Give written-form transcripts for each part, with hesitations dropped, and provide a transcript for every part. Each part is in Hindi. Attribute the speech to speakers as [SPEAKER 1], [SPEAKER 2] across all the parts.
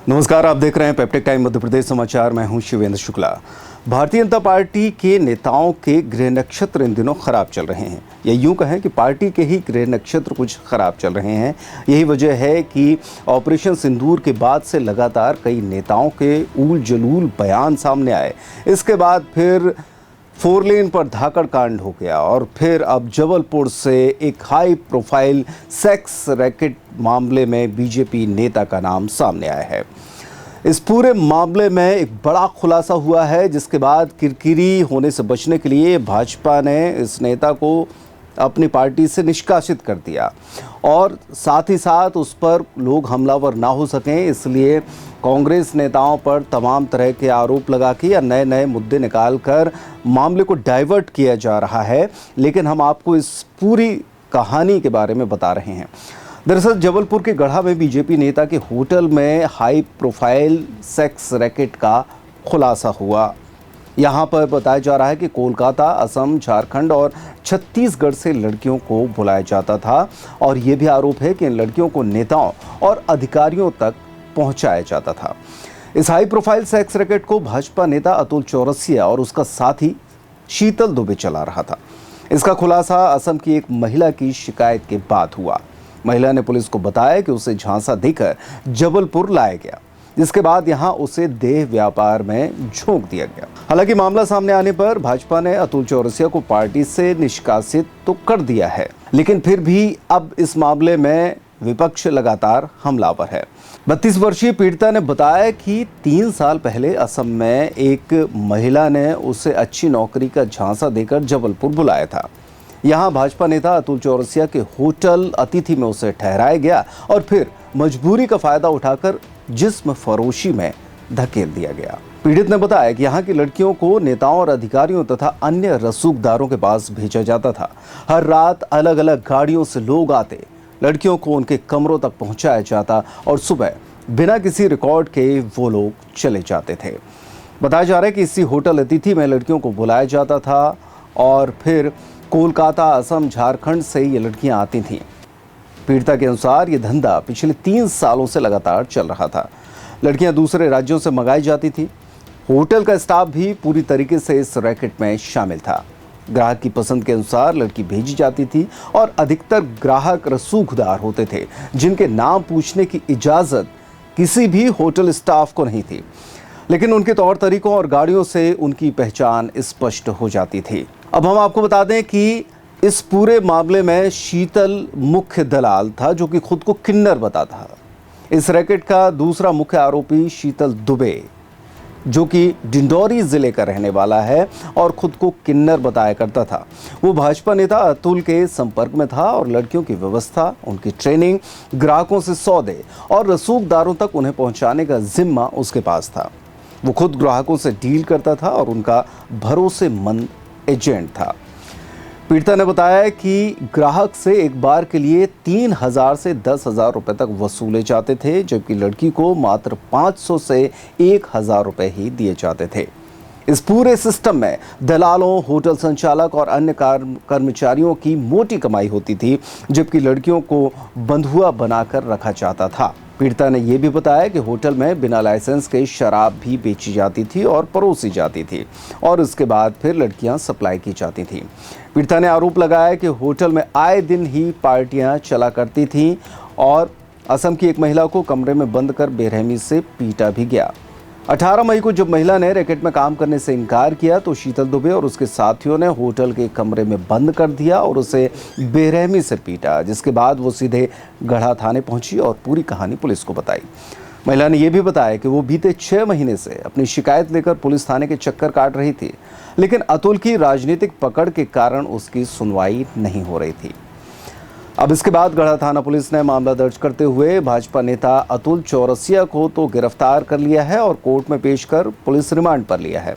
[SPEAKER 1] नमस्कार, आप देख रहे हैं पेप्टिक टाइम मध्य प्रदेश समाचार। मैं हूं शिवेंद्र शुक्ला। भारतीय जनता पार्टी के नेताओं के गृह नक्षत्र इन दिनों खराब चल रहे हैं, या यूं कहें कि पार्टी के ही गृह नक्षत्र कुछ खराब चल रहे हैं। यही वजह है कि ऑपरेशन सिंदूर के बाद से लगातार कई नेताओं के ऊल जलूल बयान सामने आए। इसके बाद फिर 4 लेन पर धाकड़ कांड हो गया और फिर अब जबलपुर से एक हाई प्रोफाइल सेक्स रैकेट मामले में बीजेपी नेता का नाम सामने आया है। इस पूरे मामले में एक बड़ा खुलासा हुआ है, जिसके बाद किरकिरी होने से बचने के लिए भाजपा ने इस नेता को अपनी पार्टी से निष्कासित कर दिया और साथ ही साथ उस पर लोग हमलावर ना हो सकें, इसलिए कांग्रेस नेताओं पर तमाम तरह के आरोप लगा के या नए नए मुद्दे निकाल कर मामले को डाइवर्ट किया जा रहा है। लेकिन हम आपको इस पूरी कहानी के बारे में बता रहे हैं। दरअसल जबलपुर के गढ़ा में बीजेपी नेता के होटल में हाई प्रोफाइल सेक्स रैकेट का खुलासा हुआ। यहाँ पर बताया जा रहा है कि कोलकाता, असम, झारखंड और छत्तीसगढ़ से लड़कियों को बुलाया जाता था और ये भी आरोप है कि इन लड़कियों को नेताओं और अधिकारियों तक पहुंचाया जाता था। इस हाई प्रोफाइल सेक्स रैकेट को भाजपा नेता अतुल चौरसिया और उसका साथी शीतल दुबे चला रहा था। इसका खुलासा असम की एक महिला की शिकायत के बाद हुआ। महिला ने पुलिस को बताया कि उसे झांसा देकर जबलपुर लाया गया, जिसके बाद यहां उसे देह व्यापार में झोंक दिया गया। हालांकि मामला सामने आने पर भाजपा ने अतुल चौरसिया को पार्टी से निष्कासित तो कर दिया है, लेकिन फिर भी अब इस मामले में विपक्ष लगातार हमलावर है। 32 वर्षीय पीड़िता ने बताया कि 3 साल पहले असम में एक महिला ने उसे अच्छी नौकरी का झांसा देकर जबलपुर बुलाया था। यहाँ भाजपा नेता अतुल चौरसिया के होटल अतिथि में उसे ठहराया गया और फिर मजबूरी का फायदा उठाकर जिस्म फरोशी में धकेल दिया गया। पीड़ित ने बताया कि यहाँ की लड़कियों को नेताओं और अधिकारियों तथा अन्य रसूखदारों के पास भेजा जाता था। हर रात अलग अलग गाड़ियों से लोग आते, लड़कियों को उनके कमरों तक पहुंचाया जाता और सुबह बिना किसी रिकॉर्ड के वो लोग चले जाते थे। बताया जा रहा है कि इसी होटल अतिथि में लड़कियों को बुलाया जाता था और फिर कोलकाता, असम, झारखंड से ये लड़कियां आती थीं। पीड़िता के अनुसार ये धंधा पिछले 3 सालों से लगातार चल रहा था। लड़कियां दूसरे राज्यों से मंगाई जाती थी। होटल का स्टाफ भी पूरी तरीके से इस रैकेट में शामिल था। ग्राहक की पसंद के अनुसार लड़की भेजी जाती थी और अधिकतर ग्राहक रसूखदार होते थे, जिनके नाम पूछने की इजाज़त किसी भी होटल स्टाफ को नहीं थी, लेकिन उनके तौर तरीकों और गाड़ियों से उनकी पहचान स्पष्ट हो जाती थी। अब हम आपको बता दें कि इस पूरे मामले में शीतल मुख्य दलाल था, जो कि खुद को किन्नर बताता था। इस रैकेट का दूसरा मुख्य आरोपी शीतल दुबे, जो कि डिंडौरी जिले का रहने वाला है और खुद को किन्नर बताया करता था, वो भाजपा नेता अतुल के संपर्क में था और लड़कियों की व्यवस्था, उनकी ट्रेनिंग, ग्राहकों से सौदे और रसूखदारों तक उन्हें पहुंचाने का जिम्मा उसके पास था। वो खुद ग्राहकों से डील करता था और उनका भरोसेमंद एजेंट था। पीड़िता ने बताया कि ग्राहक से एक बार के लिए 3,000 से 10,000 रुपए तक वसूले जाते थे, जबकि लड़की को मात्र 500 से 1,000 रुपए ही दिए जाते थे। इस पूरे सिस्टम में दलालों, होटल संचालक और अन्य कर्मचारियों की मोटी कमाई होती थी, जबकि लड़कियों को बंधुआ बनाकर रखा जाता था। पीड़िता ने यह भी बताया कि होटल में बिना लाइसेंस के शराब भी बेची जाती थी और परोसी जाती थी और उसके बाद फिर लड़कियां सप्लाई की जाती थीं। पीड़िता ने आरोप लगाया कि होटल में आए दिन ही पार्टियां चला करती थीं और असम की एक महिला को कमरे में बंद कर बेरहमी से पीटा भी गया। 18 मई को जब महिला ने रैकेट में काम करने से इनकार किया तो शीतल दुबे और उसके साथियों ने होटल के कमरे में बंद कर दिया और उसे बेरहमी से पीटा, जिसके बाद वो सीधे गढ़ा थाने पहुंची और पूरी कहानी पुलिस को बताई। महिला ने यह भी बताया कि वो बीते 6 महीने से अपनी शिकायत लेकर पुलिस थाने के चक्कर काट रही थी, लेकिन अतुल की राजनीतिक पकड़ के कारण उसकी सुनवाई नहीं हो रही थी। अब इसके बाद गढ़ा थाना पुलिस ने मामला दर्ज करते हुए भाजपा नेता अतुल चौरसिया को तो गिरफ्तार कर लिया है और कोर्ट में पेश कर पुलिस रिमांड पर लिया है।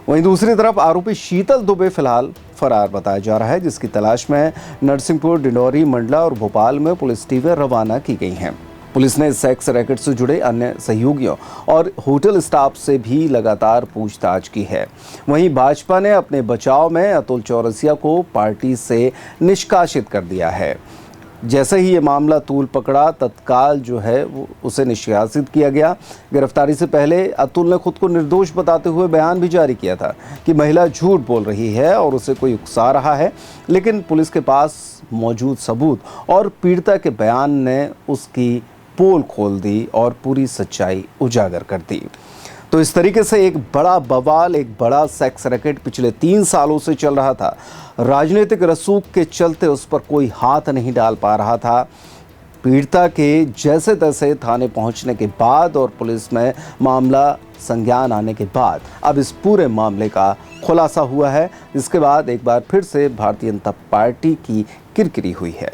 [SPEAKER 1] वहीं दूसरी तरफ आरोपी शीतल दुबे फिलहाल फरार बताया जा रहा है, जिसकी तलाश में नरसिंहपुर, डिंडौरी, मंडला और भोपाल में पुलिस टीमें रवाना की गई हैं। पुलिस ने सेक्स रैकेट से जुड़े अन्य सहयोगियों और होटल स्टाफ से भी लगातार पूछताछ की है। वहीं भाजपा ने अपने बचाव में अतुल चौरसिया को पार्टी से निष्कासित कर दिया है। जैसे ही ये मामला तूल पकड़ा, तत्काल जो है वो उसे निष्कासित किया गया। गिरफ्तारी से पहले अतुल ने खुद को निर्दोष बताते हुए बयान भी जारी किया था कि महिला झूठ बोल रही है और उसे कोई उकसा रहा है, लेकिन पुलिस के पास मौजूद सबूत और पीड़िता के बयान ने उसकी पोल खोल दी और पूरी सच्चाई उजागर कर दी। तो इस तरीके से एक बड़ा बवाल, एक बड़ा सेक्स रैकेट पिछले 3 सालों से चल रहा था। राजनीतिक रसूख के चलते उस पर कोई हाथ नहीं डाल पा रहा था। पीड़िता के जैसे तैसे थाने पहुंचने के बाद और पुलिस में मामला संज्ञान आने के बाद अब इस पूरे मामले का खुलासा हुआ है। इसके बाद एक बार फिर से भारतीय जनता पार्टी की किरकिरी हुई है।